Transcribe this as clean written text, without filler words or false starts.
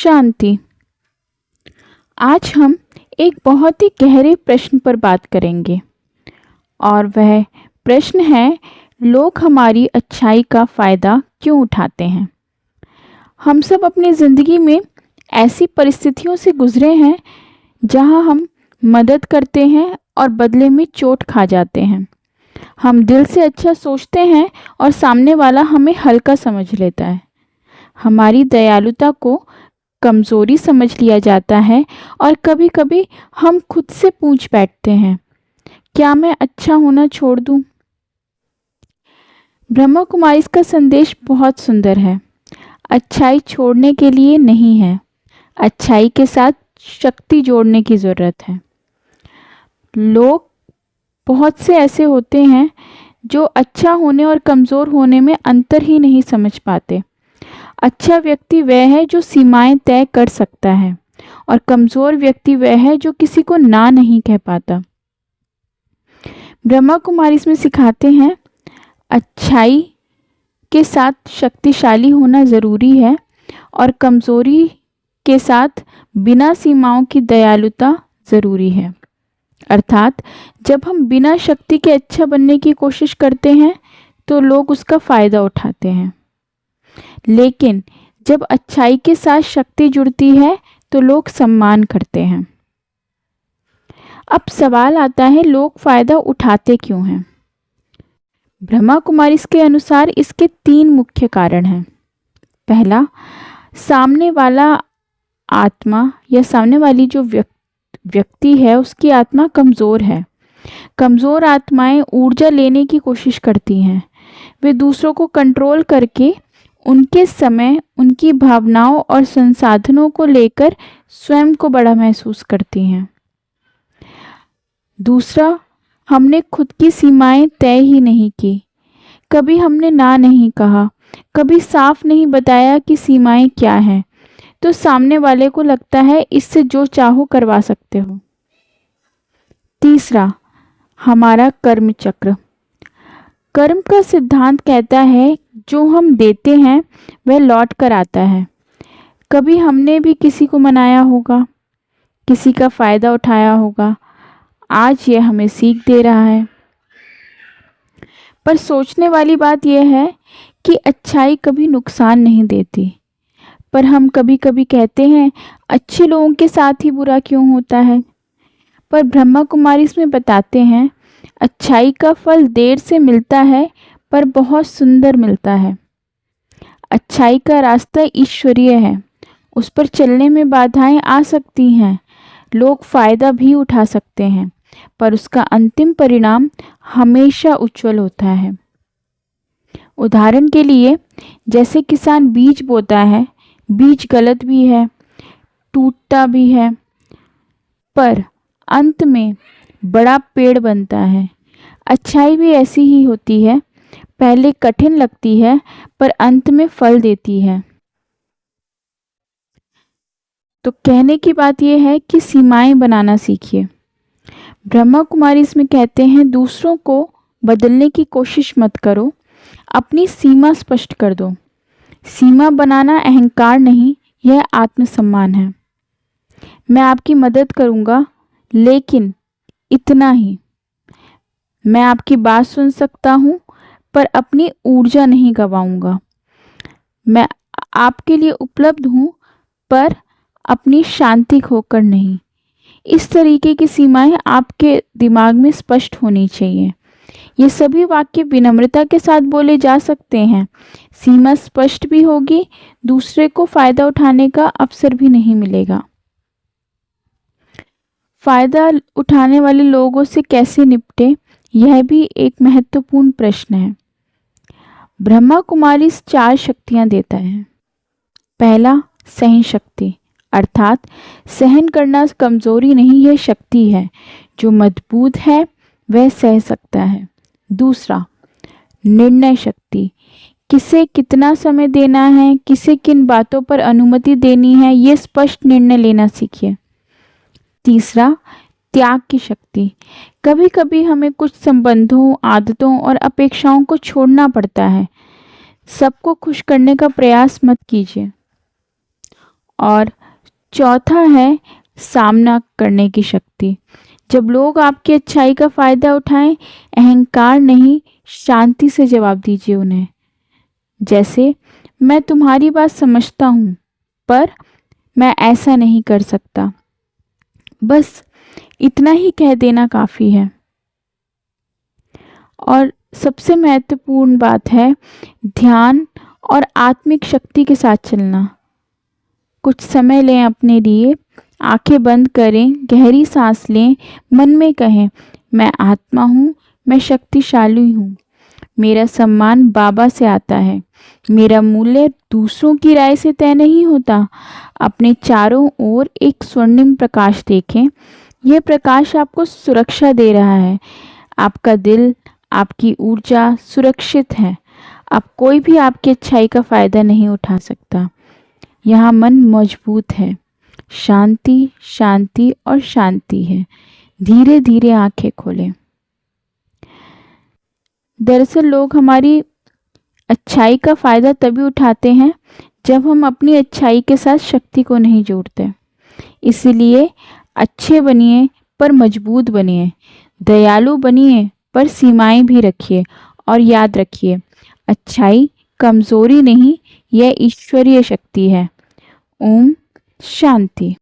शांति। आज हम एक बहुत ही गहरे प्रश्न पर बात करेंगे और वह प्रश्न है, लोग हमारी अच्छाई का फ़ायदा क्यों उठाते हैं। हम सब अपनी ज़िंदगी में ऐसी परिस्थितियों से गुज़रे हैं जहां हम मदद करते हैं और बदले में चोट खा जाते हैं। हम दिल से अच्छा सोचते हैं और सामने वाला हमें हल्का समझ लेता है। हमारी दयालुता को कमज़ोरी समझ लिया जाता है और कभी-कभी हम खुद से पूछ बैठते हैं, क्या मैं अच्छा होना छोड़ दूं? ब्रह्मा कुमारी का संदेश बहुत सुंदर है। अच्छाई छोड़ने के लिए नहीं है, अच्छाई के साथ शक्ति जोड़ने की ज़रूरत है। लोग बहुत से ऐसे होते हैं जो अच्छा होने और कमज़ोर होने में अंतर ही नहीं समझ पाते। अच्छा व्यक्ति वह है जो सीमाएं तय कर सकता है और कमज़ोर व्यक्ति वह है जो किसी को ना नहीं कह पाता। ब्रह्मा कुमारी इसमें सिखाते हैं, अच्छाई के साथ शक्तिशाली होना ज़रूरी है और कमज़ोरी के साथ बिना सीमाओं की दयालुता ज़रूरी है। अर्थात जब हम बिना शक्ति के अच्छा बनने की कोशिश करते हैं तो लोग उसका फ़ायदा उठाते हैं, लेकिन जब अच्छाई के साथ शक्ति जुड़ती है तो लोग सम्मान करते हैं। अब सवाल आता है, लोग फ़ायदा उठाते क्यों हैं? ब्रह्मा कुमारी के अनुसार इसके 3 मुख्य कारण हैं। पहला, सामने वाला आत्मा या सामने वाली जो व्यक्ति है उसकी आत्मा कमज़ोर है। कमज़ोर आत्माएं ऊर्जा लेने की कोशिश करती हैं। वे दूसरों को कंट्रोल करके उनके समय, उनकी भावनाओं और संसाधनों को लेकर स्वयं को बड़ा महसूस करती हैं। दूसरा, हमने खुद की सीमाएं तय ही नहीं की। कभी हमने ना नहीं कहा, कभी साफ नहीं बताया कि सीमाएं क्या हैं, तो सामने वाले को लगता है इससे जो चाहो करवा सकते हो। तीसरा, हमारा कर्म चक्र। कर्म का सिद्धांत कहता है जो हम देते हैं वह लौट कर आता है। कभी हमने भी किसी को मनाया होगा, किसी का फ़ायदा उठाया होगा। आज यह हमें सीख दे रहा है। पर सोचने वाली बात यह है कि अच्छाई कभी नुकसान नहीं देती। पर हम कभी कभी कहते हैं, अच्छे लोगों के साथ ही बुरा क्यों होता है? पर ब्रह्मा कुमारी इसमें बताते हैं, अच्छाई का फल देर से मिलता है पर बहुत सुंदर मिलता है। अच्छाई का रास्ता ईश्वरीय है, उस पर चलने में बाधाएं आ सकती हैं, लोग फ़ायदा भी उठा सकते हैं, पर उसका अंतिम परिणाम हमेशा उज्जवल होता है। उदाहरण के लिए, जैसे किसान बीज बोता है, बीज गलत भी है, टूटता भी है, पर अंत में बड़ा पेड़ बनता है। अच्छाई भी ऐसी ही होती है, पहले कठिन लगती है पर अंत में फल देती है। तो कहने की बात यह है कि सीमाएं बनाना सीखिए। ब्रह्मा कुमारी इसमें कहते हैं, दूसरों को बदलने की कोशिश मत करो, अपनी सीमा स्पष्ट कर दो। सीमा बनाना अहंकार नहीं, यह आत्मसम्मान है। मैं आपकी मदद करूँगा, लेकिन इतना ही। मैं आपकी बात सुन सकता हूँ पर अपनी ऊर्जा नहीं गंवाऊंगा। मैं आपके लिए उपलब्ध हूँ पर अपनी शांति खोकर नहीं। इस तरीके की सीमाएं आपके दिमाग में स्पष्ट होनी चाहिए। ये सभी वाक्य विनम्रता के साथ बोले जा सकते हैं। सीमा स्पष्ट भी होगी, दूसरे को फ़ायदा उठाने का अवसर भी नहीं मिलेगा। फ़ायदा उठाने वाले लोगों से कैसे निपटे, यह भी एक महत्वपूर्ण प्रश्न है। ब्रह्मा कुमारी 4 शक्तियाँ देता है। पहला, सहन शक्ति, अर्थात सहन करना कमज़ोरी नहीं, यह शक्ति है। जो मजबूत है वह सह सकता है। दूसरा, निर्णय शक्ति, किसे कितना समय देना है, किसे किन बातों पर अनुमति देनी है, ये स्पष्ट निर्णय लेना सीखिए। तीसरा, त्याग की शक्ति, कभी कभी हमें कुछ संबंधों, आदतों और अपेक्षाओं को छोड़ना पड़ता है। सबको खुश करने का प्रयास मत कीजिए। और चौथा है सामना करने की शक्ति। जब लोग आपकी अच्छाई का फ़ायदा उठाएं, अहंकार नहीं, शांति से जवाब दीजिए उन्हें। जैसे, मैं तुम्हारी बात समझता हूँ, पर मैं ऐसा नहीं कर सकता। बस इतना ही कह देना काफ़ी है। और सबसे महत्वपूर्ण बात है ध्यान और आत्मिक शक्ति के साथ चलना। कुछ समय लें अपने लिए, आंखें बंद करें, गहरी सांस लें, मन में कहें, मैं आत्मा हूँ, मैं शक्तिशाली हूँ, मेरा सम्मान बाबा से आता है, मेरा मूल्य दूसरों की राय से तय नहीं होता। अपने चारों ओर एक स्वर्णिम प्रकाश देखें। यह प्रकाश आपको सुरक्षा दे रहा है। आपका दिल, आपकी ऊर्जा सुरक्षित है। अब कोई भी आपकी अच्छाई का फ़ायदा नहीं उठा सकता। यहाँ मन मजबूत है। शांति, शांति और शांति है। धीरे धीरे आंखें खोलें। दरअसल लोग हमारी अच्छाई का फ़ायदा तभी उठाते हैं जब हम अपनी अच्छाई के साथ शक्ति को नहीं जोड़ते। इसलिए अच्छे बनिए पर मजबूत बनिए, दयालु बनिए पर सीमाएं भी रखिए, और याद रखिए, अच्छाई कमज़ोरी नहीं, यह ईश्वरीय शक्ति है। ओम शांति।